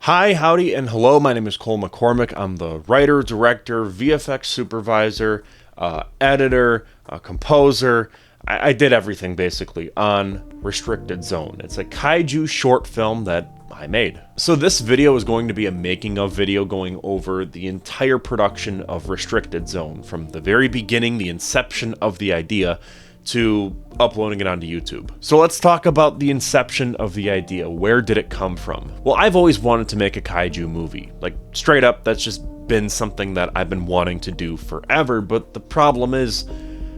Hi, howdy, and hello. My name is Cole McCormack. I'm the writer, director, VFX supervisor, editor, composer. I did everything basically on Restricted Zone. It's a kaiju short film that I made. So this video is going to be a making of video going over the entire production of Restricted Zone, from the very beginning, the inception of the idea, to uploading it onto YouTube. So let's talk about the inception of the idea. Where did it come from? Well, I've always wanted to make a kaiju movie. Like, straight up, that's just been something that I've been wanting to do forever, but the problem is,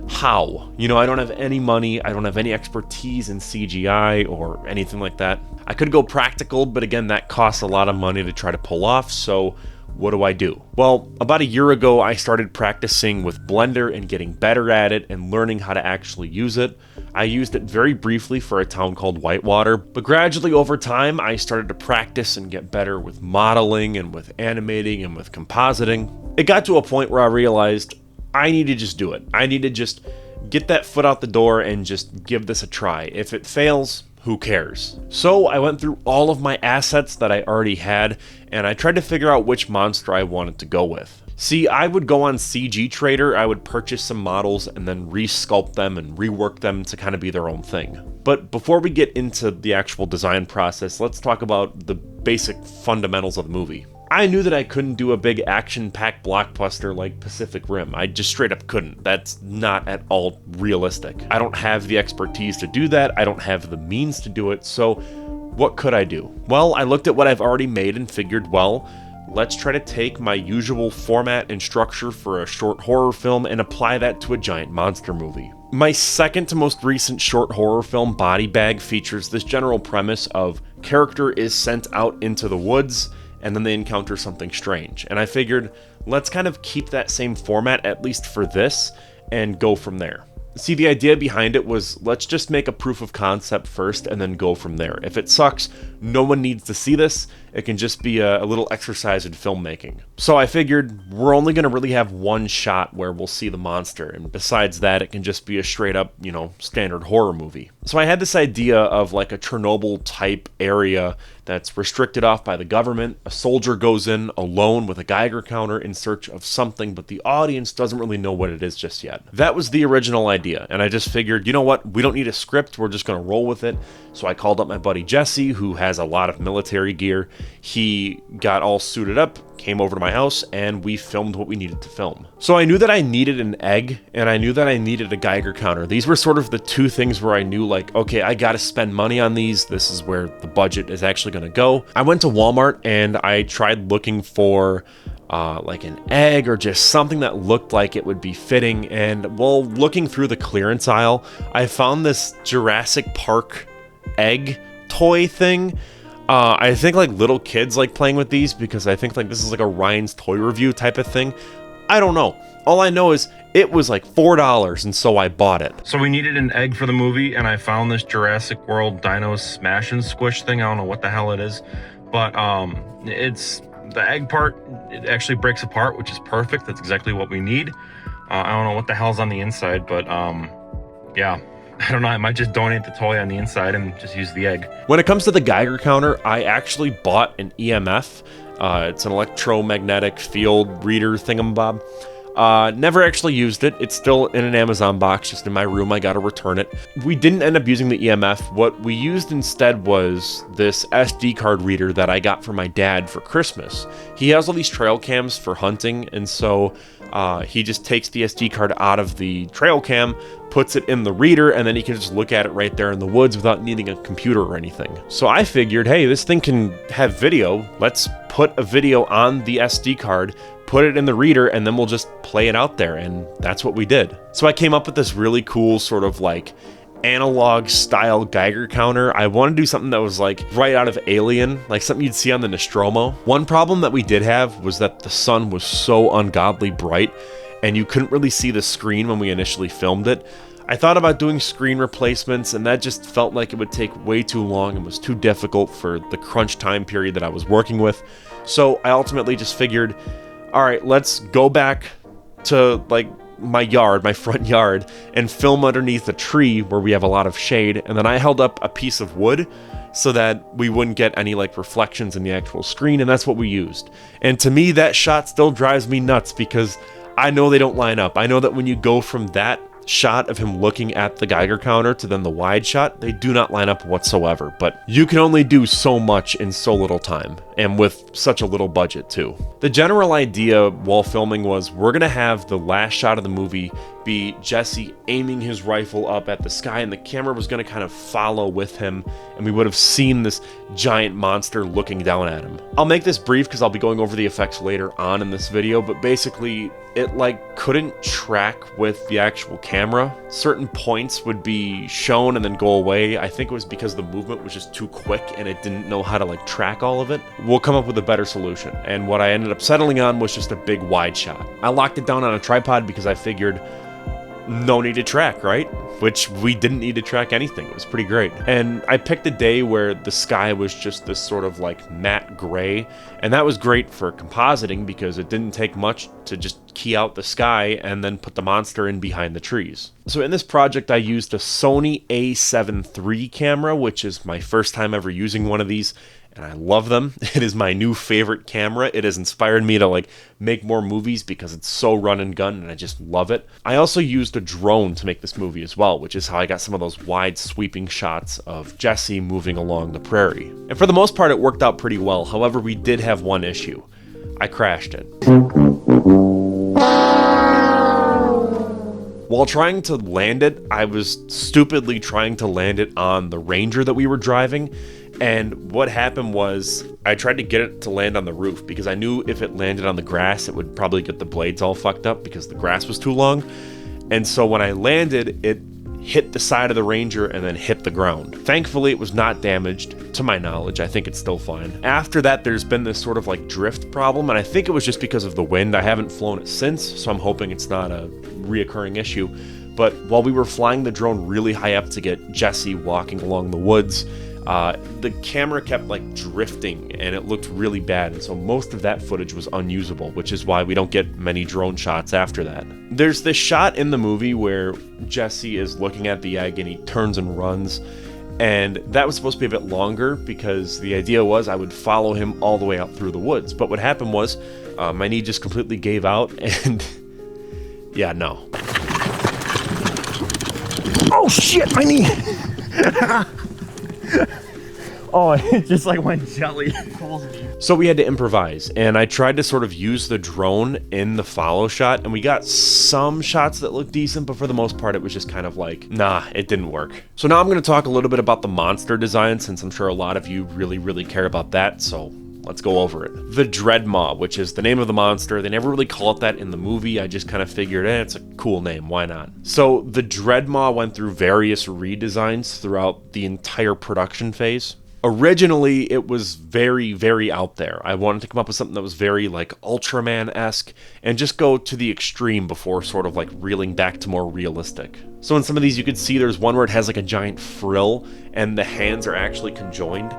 how? You know, I don't have any money, I don't have any expertise in CGI or anything like that. I could go practical, but again, that costs a lot of money to try to pull off, so what do I do? Well, about a year ago, I started practicing with Blender and getting better at it and learning how to actually use it. I used it very briefly for a town called Whitewater, but gradually over time, I started to practice and get better with modeling and with animating and with compositing. It got to a point where I realized I need to just do it. I need to just get that foot out the door and just give this a try. If it fails, who cares? So I went through all of my assets that I already had, and I tried to figure out which monster I wanted to go with. See, I would go on CG Trader, I would purchase some models and then re-sculpt them and rework them to kind of be their own thing. But before we get into the actual design process, let's talk about the basic fundamentals of the movie. I knew that I couldn't do a big action-packed blockbuster like Pacific Rim. I just straight up couldn't. That's not at all realistic. I don't have the expertise to do that. I don't have the means to do it. So what could I do? Well, I looked at what I've already made and figured, well, let's try to take my usual format and structure for a short horror film and apply that to a giant monster movie. My second to most recent short horror film, Body Bag, features this general premise of character is sent out into the woods and then they encounter something strange. And I figured, let's kind of keep that same format, at least for this, and go from there. See, the idea behind it was, let's just make a proof of concept first and then go from there. If it sucks, no one needs to see this. It can just be a little exercise in filmmaking. So I figured we're only going to really have one shot where we'll see the monster, and besides that, it can just be a straight up, standard horror movie. So I had this idea of like a Chernobyl type area that's restricted off by the government. A soldier goes in alone with a Geiger counter in search of something, but the audience doesn't really know what it is just yet. That was the original idea, and I just figured, you know what, we don't need a script, we're just going to roll with it. So I called up my buddy Jesse, who has a lot of military gear. He got all suited up, came over to my house, and we filmed what we needed to film. So I knew that I needed an egg, and I knew that I needed a Geiger counter. These were sort of the two things where I knew, like, okay, I gotta spend money on these. This is where the budget is actually gonna go. I went to Walmart, and I tried looking for like an egg or just something that looked like it would be fitting. And while looking through the clearance aisle, I found this Jurassic Park egg toy thing. I think like little kids like playing with these because I think like this is like a Ryan's Toy Review type of thing. I don't know. All I know is it was like $4, and so I bought it. So we needed an egg for the movie, and I found this Jurassic World Dino Smash and Squish thing. I don't know what the hell it is, but it's the egg part. It actually breaks apart, which is perfect. That's exactly what we need. I don't know what the hell's on the inside, but yeah. I don't know, I might just donate the toy on the inside and just use the egg. When it comes to the Geiger counter, I actually bought an EMF. It's an electromagnetic field reader thingamabob. Never actually used it. It's still in an Amazon box, just in my room. I gotta return it. We didn't end up using the EMF. What we used instead was this SD card reader that I got from my dad for Christmas. He has all these trail cams for hunting, and so he just takes the SD card out of the trail cam, puts it in the reader, and then he can just look at it right there in the woods without needing a computer or anything. So I figured, hey, this thing can have video. Let's put a video on the SD card, put it in the reader, and then we'll just play it out there, and that's what we did. So I came up with this really cool sort of like analog style Geiger counter. I wanted to do something that was like right out of Alien, like something you'd see on the Nostromo. One problem that we did have was that the sun was so ungodly bright, and you couldn't really see the screen when we initially filmed it. I thought about doing screen replacements, and that just felt like it would take way too long and was too difficult for the crunch time period that I was working with. So I ultimately just figured, all right, let's go back to like my yard, my front yard, and film underneath a tree where we have a lot of shade, and then I held up a piece of wood so that we wouldn't get any like reflections in the actual screen, and that's what we used. And to me, that shot still drives me nuts because I know they don't line up. I know that when you go from that shot of him looking at the Geiger counter to then the wide shot, they do not line up whatsoever, but you can only do so much in so little time, and with such a little budget too. The general idea while filming was we're gonna have the last shot of the movie be Jesse aiming his rifle up at the sky, and the camera was gonna kind of follow with him, and we would have seen this giant monster looking down at him. I'll make this brief because I'll be going over the effects later on in this video, but basically it like couldn't track with the actual camera. Certain points would be shown and then go away. I think it was because the movement was just too quick and it didn't know how to like track all of it. We'll come up with a better solution, and what I ended up settling on was just a big wide shot. I locked it down on a tripod because I figured no need to track, right? Which we didn't need to track anything. It was pretty great. And I picked a day where the sky was just this sort of like matte gray, and that was great for compositing because it didn't take much to just key out the sky and then put the monster in behind the trees. So in this project, I used a Sony A7 III camera, which is my first time ever using one of these, and I love them. It is my new favorite camera. It has inspired me to like make more movies because it's so run and gun and I just love it. I also used a drone to make this movie as well, which is how I got some of those wide sweeping shots of Jesse moving along the prairie. And for the most part, it worked out pretty well. However, we did have one issue. I crashed it. While trying to land it, I was stupidly trying to land it on the Ranger that we were driving. And what happened was I tried to get it to land on the roof because I knew if it landed on the grass, it would probably get the blades all fucked up because the grass was too long. And so when I landed, it hit the side of the Ranger and then hit the ground. Thankfully, it was not damaged, to my knowledge. I think it's still fine. After that, there's been this sort of like drift problem, and I think it was just because of the wind. I haven't flown it since, so I'm hoping it's not a reoccurring issue. But while we were flying the drone really high up to get Jesse walking along the woods, the camera kept like drifting and it looked really bad, and so most of that footage was unusable, which is why we don't get many drone shots after that. There's this shot in the movie where Jesse is looking at the egg and he turns and runs, and that was supposed to be a bit longer because the idea was I would follow him all the way out through the woods. But what happened was my knee just completely gave out, and yeah, no. Oh shit, my knee! Oh, it just like went jelly. So we had to improvise, and I tried to sort of use the drone in the follow shot, and we got some shots that looked decent, but for the most part it was just kind of like, nah, it didn't work. So now I'm going to talk a little bit about the monster design, since I'm sure a lot of you really care about that, so let's go over it. The Dreadmaw, which is the name of the monster. They never really call it that in the movie. I just kind of figured, it's a cool name, why not? So the Dreadmaw went through various redesigns throughout the entire production phase. Originally, it was very out there. I wanted to come up with something that was very like Ultraman-esque and just go to the extreme before sort of like reeling back to more realistic. So in some of these you could see there's one where it has like a giant frill and the hands are actually conjoined.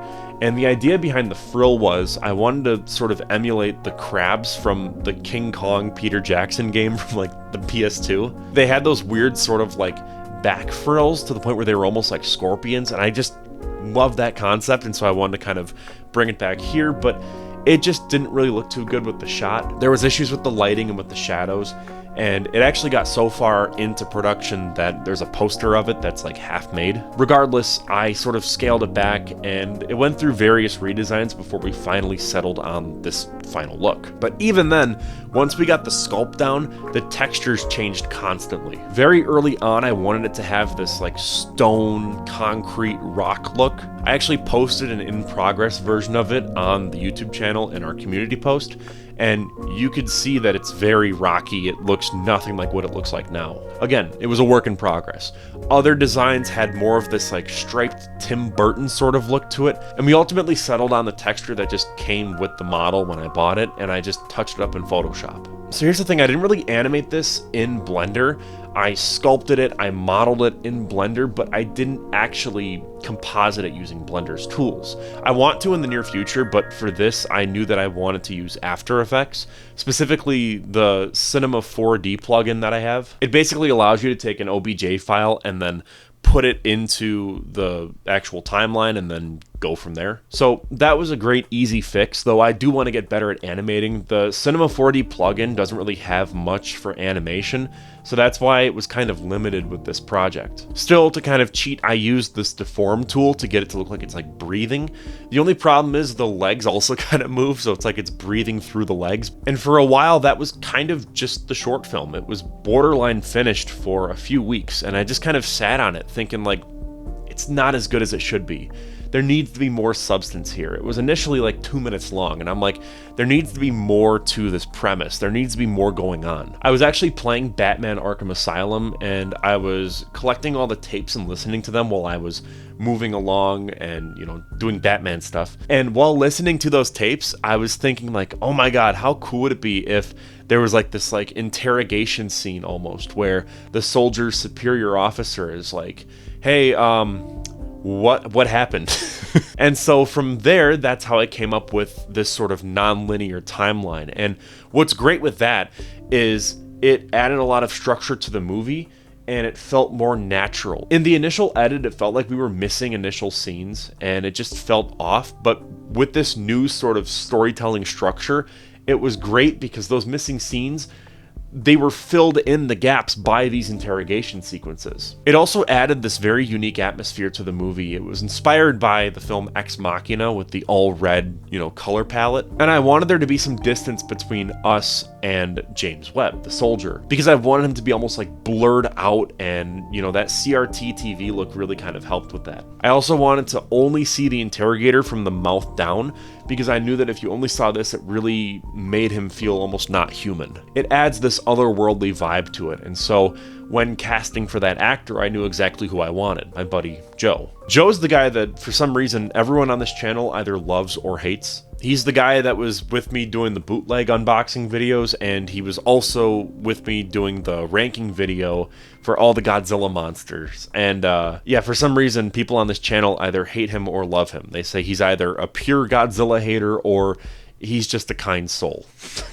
And the idea behind the frill was I wanted to sort of emulate the crabs from the King Kong Peter Jackson game from like the PS2. They had those weird sort of like back frills to the point where they were almost like scorpions, and I just love that concept, and so I wanted to kind of bring it back here, but it just didn't really look too good with the shot. There was issues with the lighting and with the shadows, and it actually got so far into production that there's a poster of it that's like half made. Regardless, I sort of scaled it back, and it went through various redesigns before we finally settled on this final look. But even then, once we got the sculpt down, the textures changed constantly. Very early on, I wanted it to have this like stone, concrete, rock look. I actually posted an in-progress version of it on the YouTube channel in our community post, and you could see that it's very rocky. It looks nothing like what it looks like now. Again, it was a work in progress. Other designs had more of this like striped Tim Burton sort of look to it, and we ultimately settled on the texture that just came with the model when I bought it, and I just touched it up in Photoshop. So here's the thing, I didn't really animate this in Blender. I sculpted it, I modeled it in Blender, but I didn't actually composite it using Blender's tools. I want to in the near future, but for this, I knew that I wanted to use After Effects, specifically the Cinema 4D plugin that I have. It basically allows you to take an OBJ file and then put it into the actual timeline and then go from there. So that was a great easy fix, though I do want to get better at animating. The Cinema 4D plugin doesn't really have much for animation, so that's why it was kind of limited with this project. Still, to kind of cheat, I used this deform tool to get it to look like it's like breathing. The only problem is the legs also kind of move, so it's like it's breathing through the legs. And for a while, that was kind of just the short film. It was borderline finished for a few weeks, and I just kind of sat on it thinking like, it's not as good as it should be. There needs to be more substance here. It was initially like 2 minutes long, and I'm like, there needs to be more to this premise. There needs to be more going on. I was actually playing Batman Arkham Asylum, and I was collecting all the tapes and listening to them while I was moving along and, you know, doing Batman stuff. And while listening to those tapes, I was thinking like, oh my god, how cool would it be if there was like this like interrogation scene almost, where the soldier's superior officer is like, hey, what happened? And so from there, that's how I came up with this sort of non-linear timeline. And what's great with that is it added a lot of structure to the movie, and it felt more natural. In the initial edit, it felt like we were missing initial scenes, and it just felt off. But with this new sort of storytelling structure, it was great because those missing scenes, they were filled in the gaps by these interrogation sequences. It also added this very unique atmosphere to the movie. It was inspired by the film Ex Machina with the all red, you know, color palette. And I wanted there to be some distance between us and James Webb, the soldier, because I wanted him to be almost like blurred out, and, you know, that CRT TV look really kind of helped with that. I also wanted to only see the interrogator from the mouth down, because I knew that if you only saw this, it really made him feel almost not human. It adds this otherworldly vibe to it, and so when casting for that actor, I knew exactly who I wanted, my buddy Joe. Joe's the guy that, for some reason, everyone on this channel either loves or hates. He's the guy that was with me doing the bootleg unboxing videos, and he was also with me doing the ranking video for all the Godzilla monsters. And yeah, for some reason, people on this channel either hate him or love him. They say he's either a pure Godzilla hater or he's just a kind soul.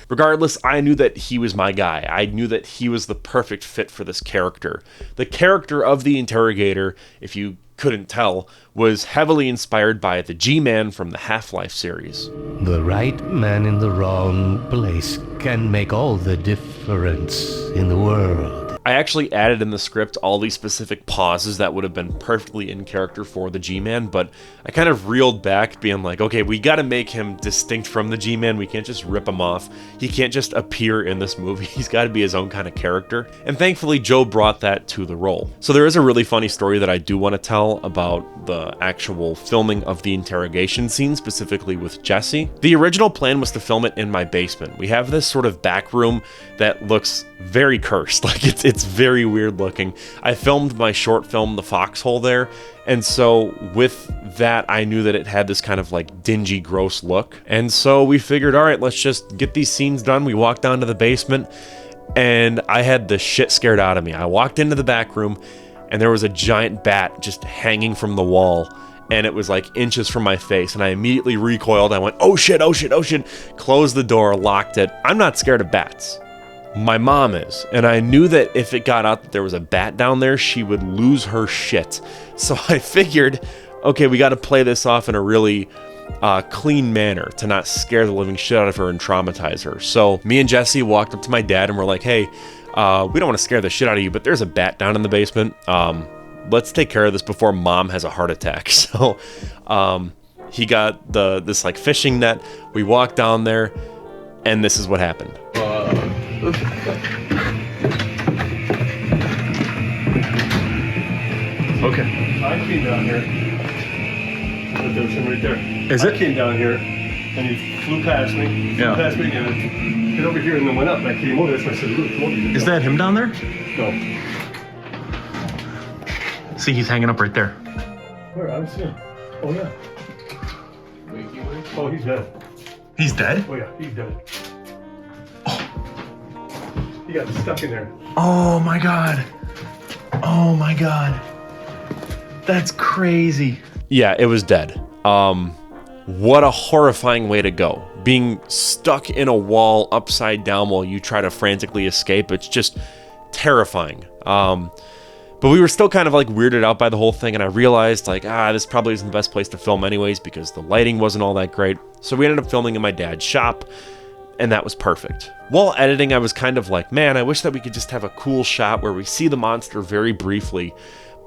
Regardless, I knew that he was my guy. I knew that he was the perfect fit for this character. The character of the Interrogator, if you couldn't tell, was heavily inspired by the G-Man from the Half-Life series. The right man in the wrong place can make all the difference in the world. I actually added in the script all these specific pauses that would have been perfectly in character for the G-Man, but I kind of reeled back being like, okay, we gotta make him distinct from the G-Man. We can't just rip him off. He can't just appear in this movie. He's gotta be his own kind of character. And thankfully, Joe brought that to the role. So there is a really funny story that I do want to tell about the actual filming of the interrogation scene, specifically with Jesse. The original plan was to film it in my basement. We have this sort of back room that looks very cursed. Like it's very weird looking. I filmed my short film, The Foxhole, there, and so with that, I knew that it had this kind of like dingy, gross look. And so we figured, all right, let's just get these scenes done. We walked down to the basement, and I had the shit scared out of me. I walked into the back room, and there was a giant bat just hanging from the wall, and it was like inches from my face, and I immediately recoiled. I went, oh shit, oh shit, oh shit, closed the door, locked it. I'm not scared of bats. My mom is, and I knew that if it got out that there was a bat down there, she would lose her shit. So I figured, okay, we got to play this off in a really clean manner to not scare the living shit out of her and traumatize her. So me and Jesse walked up to my dad and we're like, hey, we don't want to scare the shit out of you, but there's a bat down in the basement. Let's take care of this before mom has a heart attack. So he got this like fishing net. We walked down there, and this is what happened. Okay. I came down here. There's him right there. Is it? I came down here, and he flew past me. Yeah. Flew past me, and hit over here, and then went up. And I came over. That's why I said, look, come over here. Is that him down there? No. See, he's hanging up right there. Where? I don't see him. Oh, yeah. Oh, he's dead. He's dead? Oh, yeah, he's dead. You got stuck in there. Oh my god. Oh my god. That's crazy. Yeah, it was dead. What a horrifying way to go. Being stuck in a wall upside down while you try to frantically escape. It's just terrifying. But we were still kind of like weirded out by the whole thing, and I realized like, this probably isn't the best place to film anyways because the lighting wasn't all that great. So we ended up filming in my dad's shop, and that was perfect. While editing, I was kind of like, man, I wish that we could just have a cool shot where we see the monster very briefly.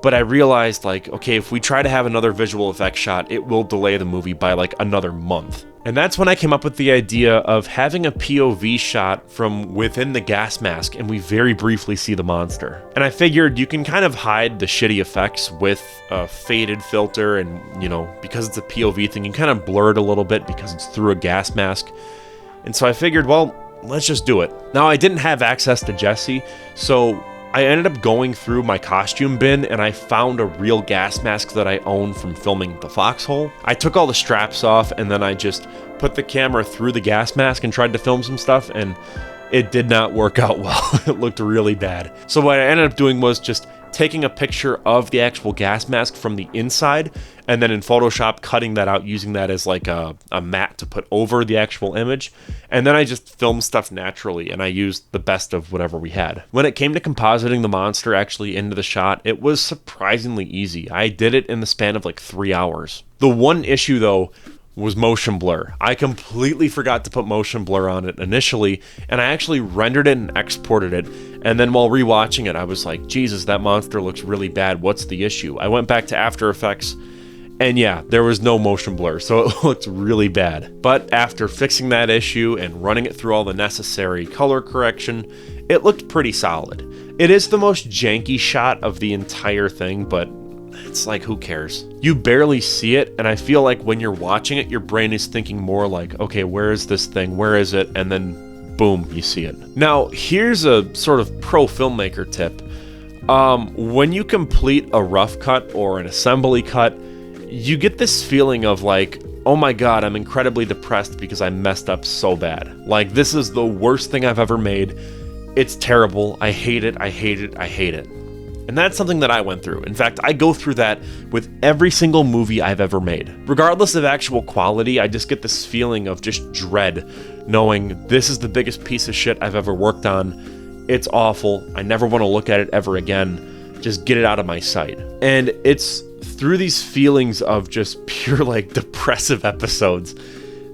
But I realized like, okay, if we try to have another visual effects shot, it will delay the movie by like another month. And that's when I came up with the idea of having a POV shot from within the gas mask and we very briefly see the monster. And I figured you can kind of hide the shitty effects with a faded filter and, you know, because it's a POV thing, you can kind of blur it a little bit because it's through a gas mask. And so I figured, well, let's just do it. Now, I didn't have access to Jesse, so I ended up going through my costume bin and I found a real gas mask that I own from filming The Foxhole. I took all the straps off and then I just put the camera through the gas mask and tried to film some stuff, and it did not work out well. It looked really bad. So what I ended up doing was just taking a picture of the actual gas mask from the inside and then in Photoshop cutting that out, using that as like a mat to put over the actual image. And then I just filmed stuff naturally and I used the best of whatever we had. When it came to compositing the monster actually into the shot, it was surprisingly easy. I did it in the span of like 3 hours. The one issue though was motion blur. I completely forgot to put motion blur on it initially, and I actually rendered it and exported it, and then while rewatching it, I was like, Jesus, that monster looks really bad. What's the issue? I went back to After Effects, and yeah, there was no motion blur, so it looked really bad. But after fixing that issue and running it through all the necessary color correction, it looked pretty solid. It is the most janky shot of the entire thing, but it's like, who cares? You barely see it, and I feel like when you're watching it, your brain is thinking more like, okay, where is this thing? Where is it? And then, boom, you see it. Now, here's a sort of pro filmmaker tip. When you complete a rough cut or an assembly cut, you get this feeling of like, oh my god, I'm incredibly depressed because I messed up so bad. Like, this is the worst thing I've ever made. It's terrible. I hate it. I hate it. I hate it. And that's something that I went through. In fact, I go through that with every single movie I've ever made. Regardless of actual quality, I just get this feeling of just dread, knowing this is the biggest piece of shit I've ever worked on. It's awful. I never want to look at it ever again. Just get it out of my sight. And it's through these feelings of just pure like depressive episodes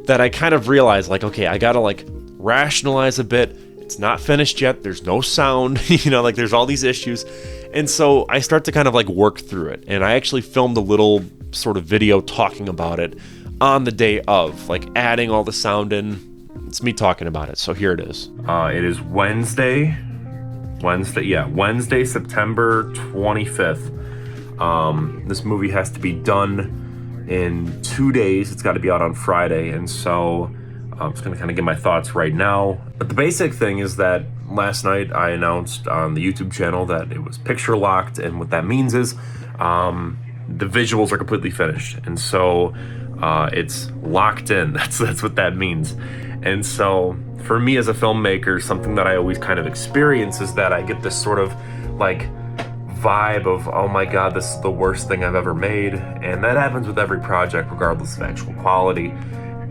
that I kind of realize like, okay, I gotta like rationalize a bit. It's not finished yet. There's no sound, like there's all these issues. And so I start to kind of like work through it. And I actually filmed a little sort of video talking about it on the day of, like adding all the sound in. It's me talking about it. So here it is. It is Wednesday, September 25th. This movie has to be done in 2 days. It's got to be out on Friday. And so I'm just going to kind of give my thoughts right now. But the basic thing is that last night I announced on the YouTube channel that it was picture locked, and what that means is the visuals are completely finished, and so it's locked in. That's what that means. And so for me as a filmmaker, something that I always kind of experience is that I get this sort of like vibe of, oh my god, this is the worst thing I've ever made. And that happens with every project regardless of actual quality.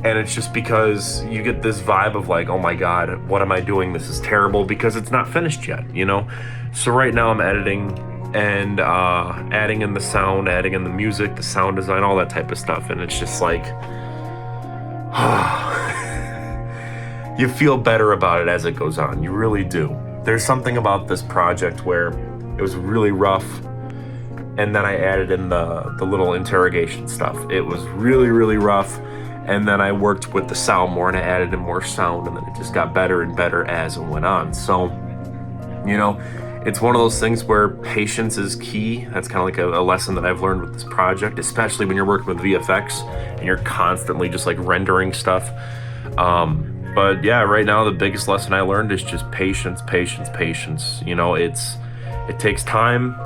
And it's just because you get this vibe of like, oh my god, what am I doing? This is terrible, because it's not finished yet, So right now I'm editing and adding in the sound, adding in the music, the sound design, all that type of stuff. And it's just like, you feel better about it as it goes on. You really do. There's something about this project where it was really rough, and then I added in the little interrogation stuff. It was really, really rough. And then I worked with the sound more and I added in more sound, and then it just got better and better as it went on. So, it's one of those things where patience is key. That's kind of like a lesson that I've learned with this project, especially when you're working with VFX and you're constantly just like rendering stuff. But yeah, right now the biggest lesson I learned is just patience. It takes time,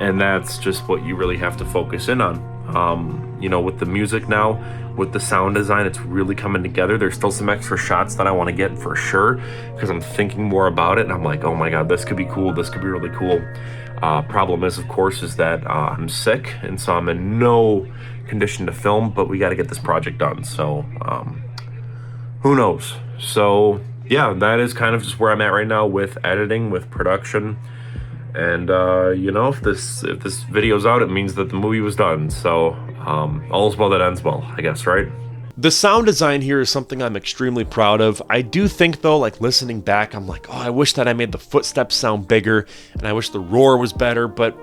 and that's just what you really have to focus in on. With the music now, with the sound design. It's really coming together. There's still some extra shots that I want to get for sure, because I'm thinking more about it, and I'm like, oh my god, this could be cool, this could be really cool. Problem is, of course, is that I'm sick, and so I'm in no condition to film, but we got to get this project done, so who knows. So yeah, that is kind of just where I'm at right now with editing, with production. And you know, if this video's out, it means that the movie was done. So all's well that ends well, I guess, right? The sound design here is something I'm extremely proud of. I do think though, like listening back, I'm like, oh, I wish that I made the footsteps sound bigger, and I wish the roar was better. But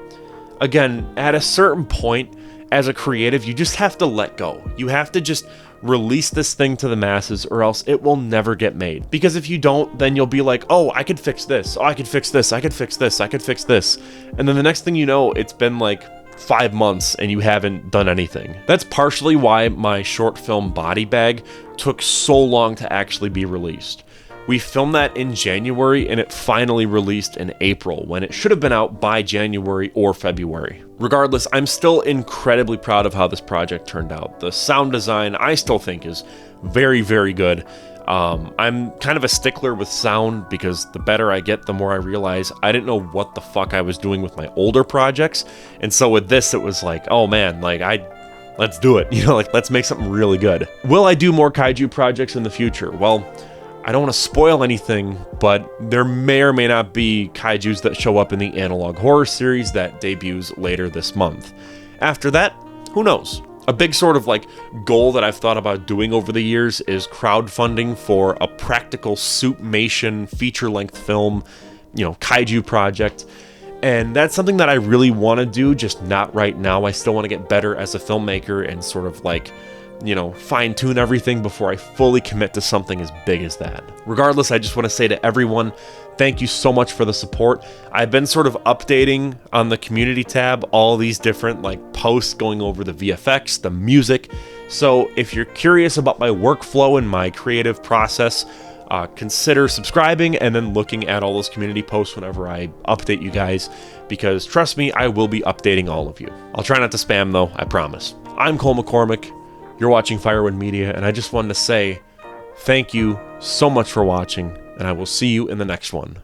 again, at a certain point, as a creative, you just have to let go. You have to just release this thing to the masses, or else it will never get made. Because if you don't, then you'll be like, oh, I could fix this. Oh, I could fix this. I could fix this. I could fix this. And then the next thing you know, it's been like 5 months and you haven't done anything. That's partially why my short film Body Bag took so long to actually be released. We filmed that in January and it finally released in April, when it should have been out by January or February. Regardless, I'm still incredibly proud of how this project turned out. The sound design, I still think, is very, very good. I'm kind of a stickler with sound, because the better I get, the more I realize I didn't know what the fuck I was doing with my older projects. And so with this, it was like, oh man, like let's do it. You know, like let's make something really good. Will I do more kaiju projects in the future? Well, I don't want to spoil anything, but there may or may not be kaijus that show up in the Analog Horror series that debuts later this month. After that, who knows? A big sort of like goal that I've thought about doing over the years is crowdfunding for a practical suitmation feature-length film, you know, kaiju project. And that's something that I really want to do, just not right now. I still want to get better as a filmmaker and sort of like, you know, fine-tune everything before I fully commit to something as big as that. Regardless, I just want to say to everyone, thank you so much for the support. I've been sort of updating on the community tab all these different like posts going over the VFX, the music. So if you're curious about my workflow and my creative process, consider subscribing and then looking at all those community posts whenever I update you guys, because trust me, I will be updating all of you. I'll try not to spam though, I promise. I'm Cole McCormack. You're watching Firewind Media, and I just wanted to say thank you so much for watching, and I will see you in the next one.